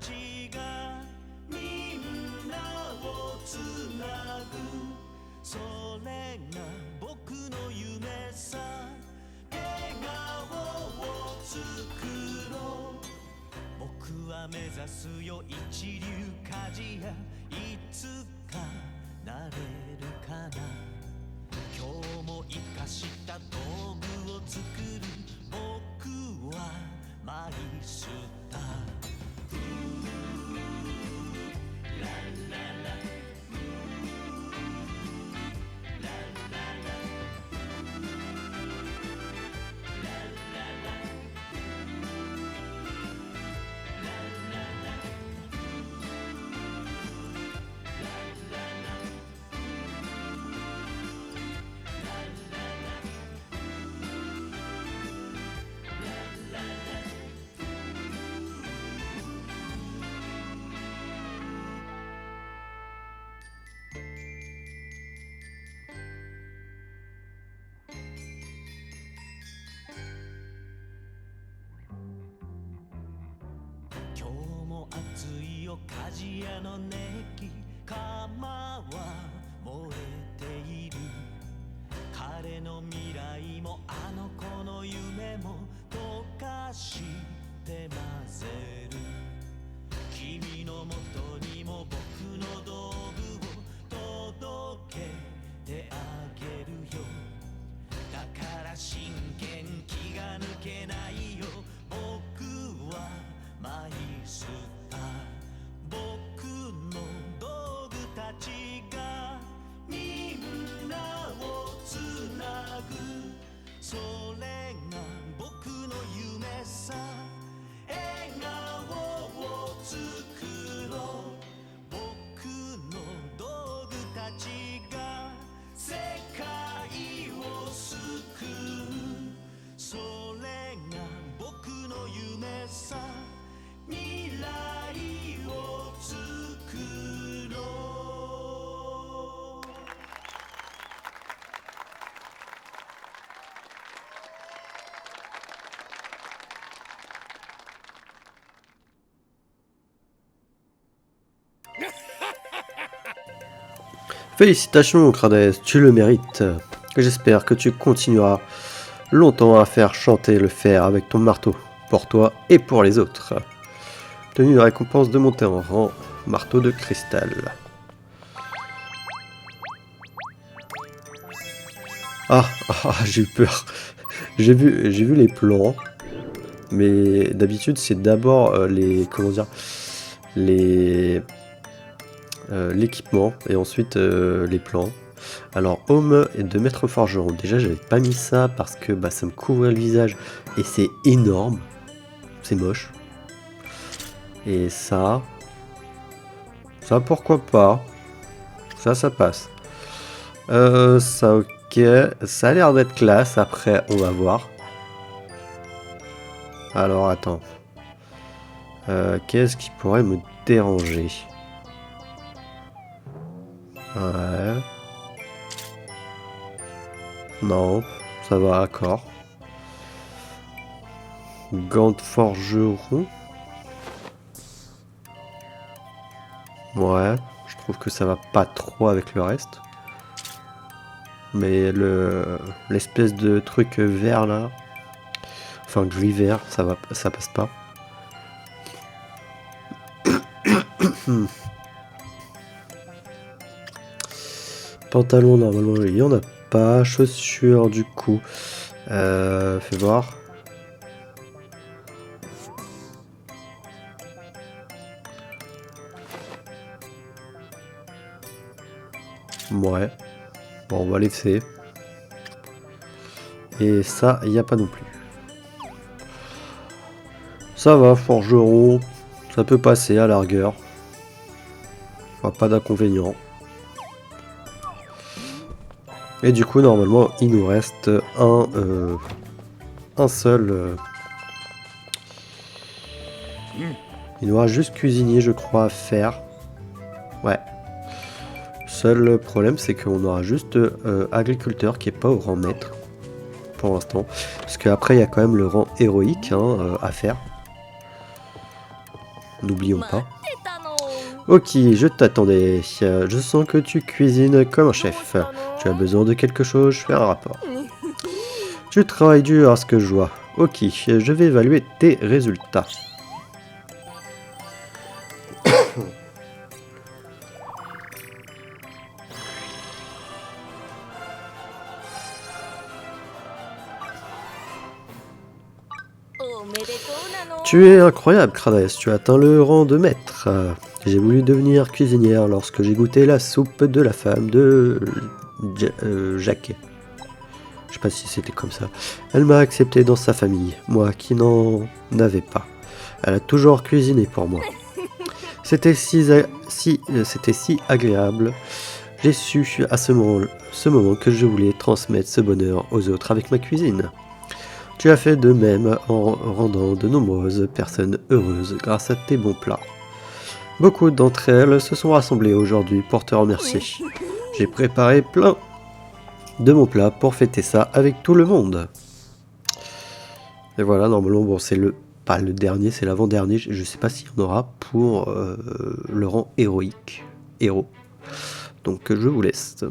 ちがみんなをつなぐそれが僕の夢さ笑顔を作ろう僕は目指すよ一流鍛冶屋いつかなれるかな今日も生かした道具を作る僕はマイスター今日も暑いよ鍛冶屋の熱気窯は燃えている彼の未来もあの子の夢も溶かして混ぜる君のもとにも僕の道具を届けてあげるよだから真剣気が抜けないよ僕はマイスター僕の道具たちがみんなをつなぐそれが僕の夢さ笑顔を作ろう僕の道具たちが世界を救うそれが僕の夢さ未来を作ろう Félicitations, Crades, tu le mérites. J'espère que tu continueras longtemps à faire chanter le fer avec ton marteau, pour toi et pour les autres. Obtenu la récompense de monter en rang, marteau de cristal. J'ai eu peur. J'ai vu les plans, mais d'habitude c'est d'abord l'équipement et ensuite les plans. Alors Homme et de maître forgeron. Déjà j'avais pas mis ça parce que ça me couvrait le visage et c'est énorme. C'est moche. Et ça pourquoi pas. Ça passe. Ça ok. Ça a l'air d'être classe. Après on va voir. Alors attends. Qu'est-ce qui pourrait me déranger? Ouais. Non, ça va, accord. Gants de forgeron. Ouais, je trouve que ça va pas trop avec le reste. Mais l'espèce de truc vert là, enfin gris vert, ça passe pas. Pantalon normalement il y en a pas. Chaussures du coup. Fais voir. Ouais. Bon, on va laisser. Et ça, il n'y a pas non plus. Ça va, forgeron. Ça peut passer à la rigueur. Pas d'inconvénient. Et du coup, normalement, il nous reste un seul. Il nous reste juste cuisinier, je crois, à faire. Ouais. Seul problème, c'est qu'on aura juste agriculteur qui est pas au rang maître pour l'instant. Parce qu'après, il y a quand même le rang héroïque à faire. N'oublions pas. てたの。 Ok, je t'attendais. Je sens que tu cuisines comme un chef. どうしたの？ Tu as besoin de quelque chose, je fais un rapport. Tu travailles dur à ce que je vois. Ok, je vais évaluer tes résultats. Tu es incroyable, Kradès. Tu as atteint le rang de maître. J'ai voulu devenir cuisinière lorsque j'ai goûté la soupe de la femme de Jacquet. Je sais pas si c'était comme ça. Elle m'a accepté dans sa famille, moi qui n'en avais pas. Elle a toujours cuisiné pour moi. C'était si agréable. J'ai su à ce moment que je voulais transmettre ce bonheur aux autres avec ma cuisine. Tu as fait de même en rendant de nombreuses personnes heureuses grâce à tes bons plats. Beaucoup d'entre elles se sont rassemblées aujourd'hui pour te remercier. J'ai préparé plein de bons plats pour fêter ça avec tout le monde. Et voilà, normalement, bon, c'est pas le dernier, c'est l'avant-dernier. Je sais pas s'il y en aura pour le rang héroïque, héros. Donc je vous laisse.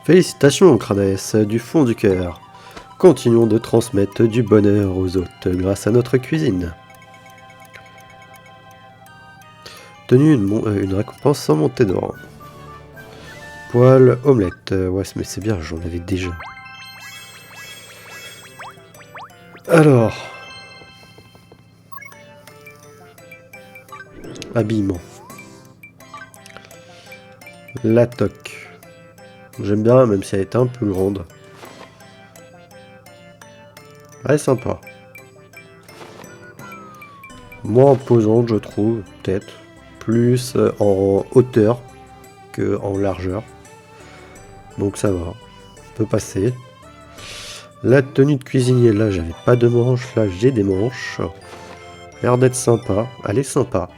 Félicitations, Kradès, du fond du cœur. Continuons de transmettre du bonheur aux autres grâce à notre cuisine. Tenu une récompense sans monter de rang. poêle, omelette. Ouais, mais c'est bien, j'en avais déjà. Alors. Habillement. La toque. J'aime bien, même si elle est un peu grande. Ouais, sympa. Moins imposante, je trouve, peut-être. Plus en hauteur que en largeur. Donc ça va. On peut passer. La tenue de cuisinier, là, j'avais pas de manches. Là, j'ai des manches. L'air d'être sympa. Elle est sympa.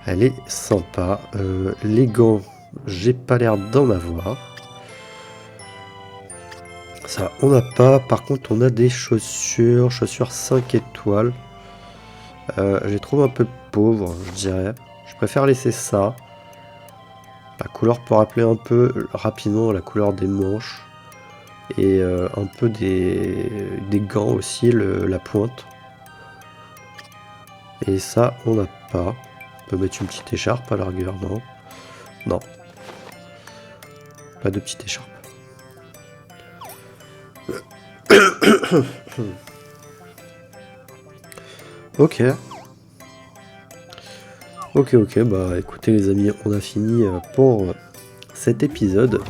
Elle est sympa. Les gants, j'ai pas l'air d'en avoir. Ça, on n'a pas. Par contre, on a des chaussures. Chaussures 5 étoiles. Je les trouve un peu pauvres, je dirais. Je préfère laisser ça. La couleur pour rappeler un peu rapidement la couleur des manches. Et un peu des gants aussi, la pointe. Et ça, on n'a pas. On peut mettre une petite écharpe à la rigueur, non? Non. Pas de petite écharpe. Ok. Ok, bah écoutez les amis, on a fini pour cet épisode.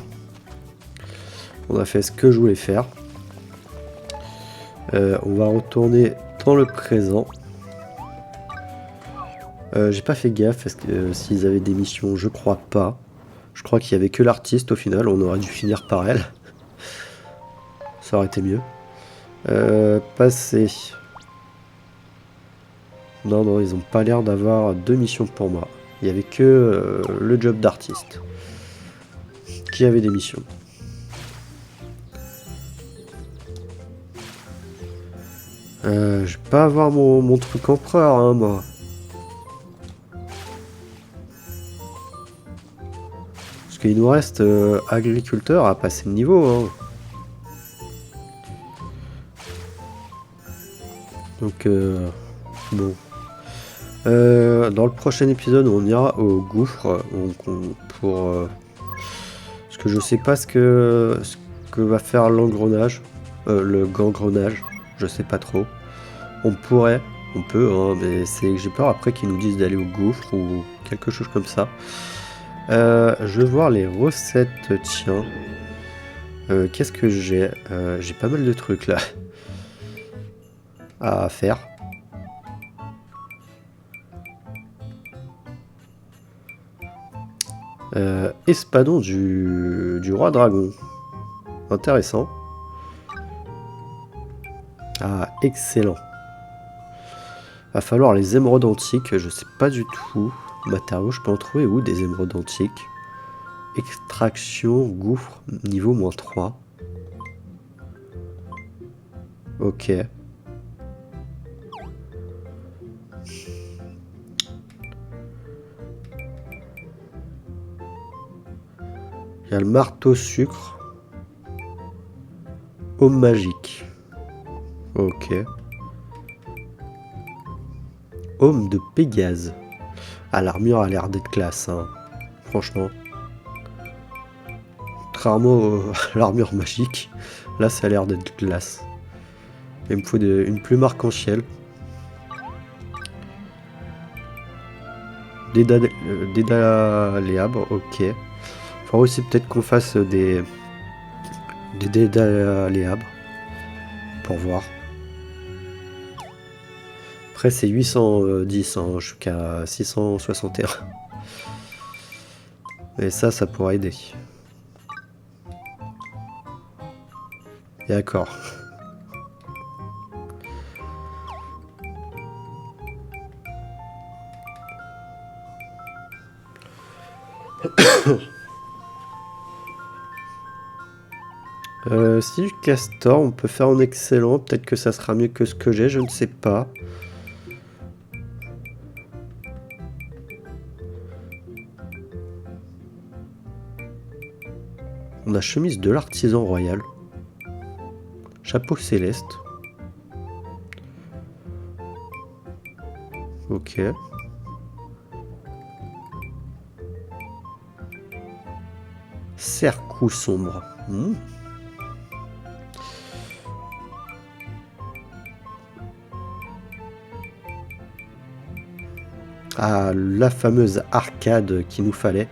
On a fait ce que je voulais faire. On va retourner dans le présent. J'ai pas fait gaffe parce que s'ils avaient des missions, je crois pas. Je crois qu'il y avait que l'artiste au final, on aurait dû finir par elle. Ça aurait été mieux. Passer. Non, ils ont pas l'air d'avoir de mission pour moi. Il y avait que le job d'artiste qui avait des missions. Je vais pas avoir mon truc empereur, hein, moi. Parce qu'il nous reste agriculteur à passer le niveau, hein. Donc, bon. Dans le prochain épisode, on ira au gouffre. Parce que je sais pas ce que va faire l'engrenage. Le gangrenage. Je sais pas trop. On peut, hein, mais j'ai peur après qu'ils nous disent d'aller au gouffre ou quelque chose comme ça. Je vais voir les recettes. Tiens. Qu'est-ce que j'ai? J'ai pas mal de trucs là à faire. Espadon du roi dragon. Intéressant. Ah, excellent. Va falloir les émeraudes antiques, je sais pas du tout. Matériaux, je peux en trouver où des émeraudes antiques? Extraction, gouffre, niveau -3. Ok. Il y a le marteau sucre. Homme magique. Ok. Homme de Pégase. Ah, l'armure a l'air d'être classe, hein. Franchement. Contrairement à l'armure magique, là ça a l'air d'être classe. Il me faut une plume arc-en-ciel. Dédaléable, ok. Faudra aussi peut-être qu'on fasse des dédaléables. Pour voir. Après c'est 810, hein, je suis qu'à 661. Et ça pourra aider. D'accord. Si du castor, on peut faire en excellent. Peut-être que ça sera mieux que ce que j'ai, je ne sais pas. On a chemise de l'artisan royal. Chapeau céleste. Ok. Cercou sombre. Ah, la fameuse arcade qu'il nous fallait.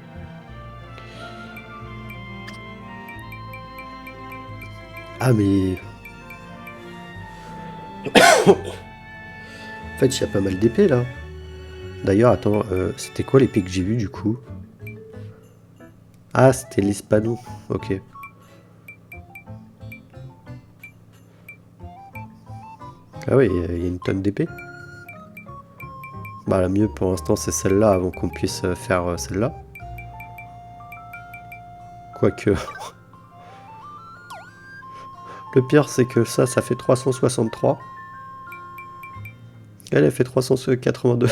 Ah mais... En fait, il y a pas mal d'épées là. D'ailleurs, attends, c'était quoi l'épée que j'ai vue du coup? Ah, c'était l'espadon. Ok. Ah oui, il y a une tonne d'épées. Bah la mieux pour l'instant c'est celle-là avant qu'on puisse faire celle-là. Quoique... Le pire c'est que ça fait 363. Elle fait 382.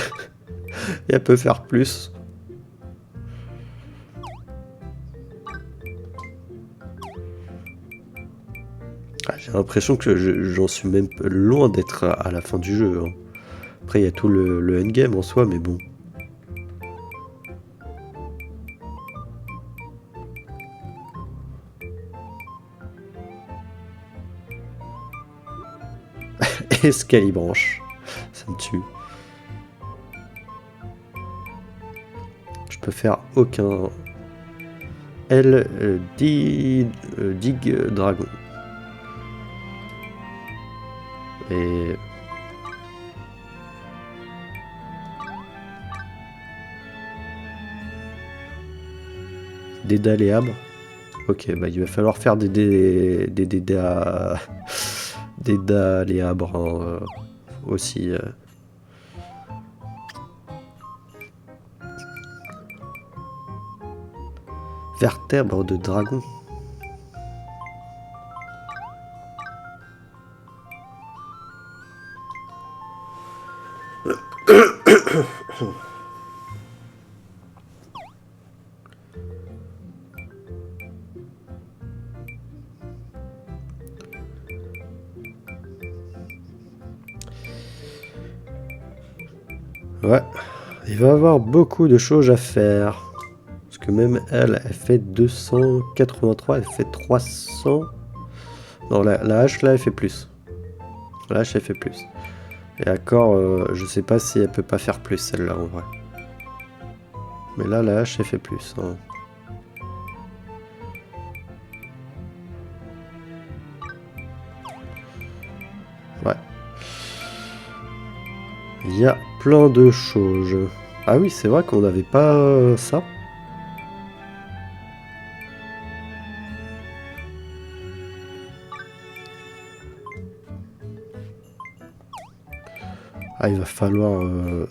Et elle peut faire plus. Ah, j'ai l'impression que j'en suis même loin d'être à la fin du jeu. Hein. Après, il y a tout le endgame en soi, mais bon. Escalibranche. Ça me tue. Je peux faire aucun... Dig Dragon. Et... Dédaléable. Ok, bah il va falloir faire des dédaléables hein, aussi. Vertèbre de dragon. Ouais, il va y avoir beaucoup de choses à faire. Parce que même elle fait 283, elle fait 300. Non, la hache là, elle fait plus. La hache, elle fait plus. Et encore, je sais pas si elle peut pas faire plus celle-là en vrai. Mais là, la hache, elle fait plus. Hein. Ouais. Il y a plein de choses. Ah oui, c'est vrai qu'on n'avait pas ça. Ah, il va falloir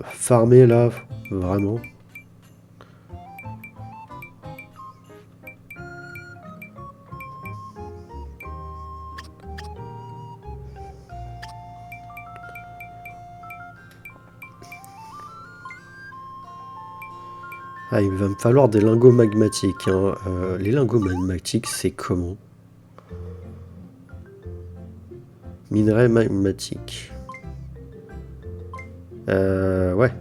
farmer là, vraiment. Ah, il va me falloir des lingots magmatiques. Hein. Les lingots magmatiques, c'est comment? Minerai magmatique. Ouais.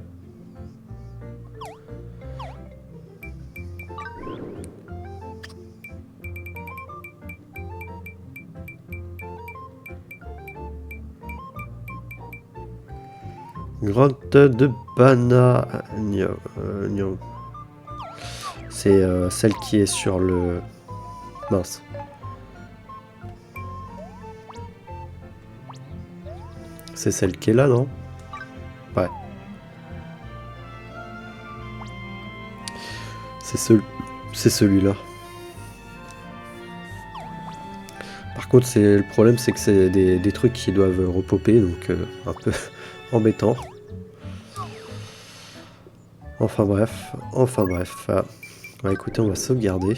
Grotte de Bananium. C'est celle qui est sur le... Mince. C'est celle qui est là, non? Ouais. C'est celui-là. Par contre, le problème, c'est que c'est des trucs qui doivent repopper, donc un peu embêtant. Enfin bref. Bah, écoutez, on va sauvegarder.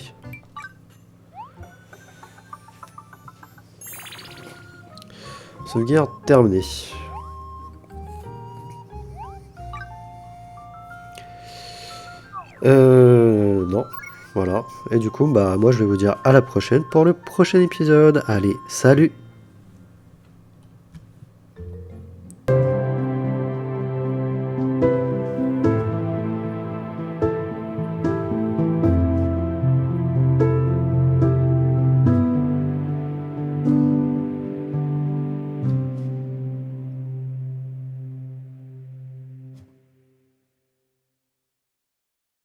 Sauvegarde terminée. Non. Voilà. Et du coup, bah moi je vais vous dire à la prochaine pour le prochain épisode. Allez, salut!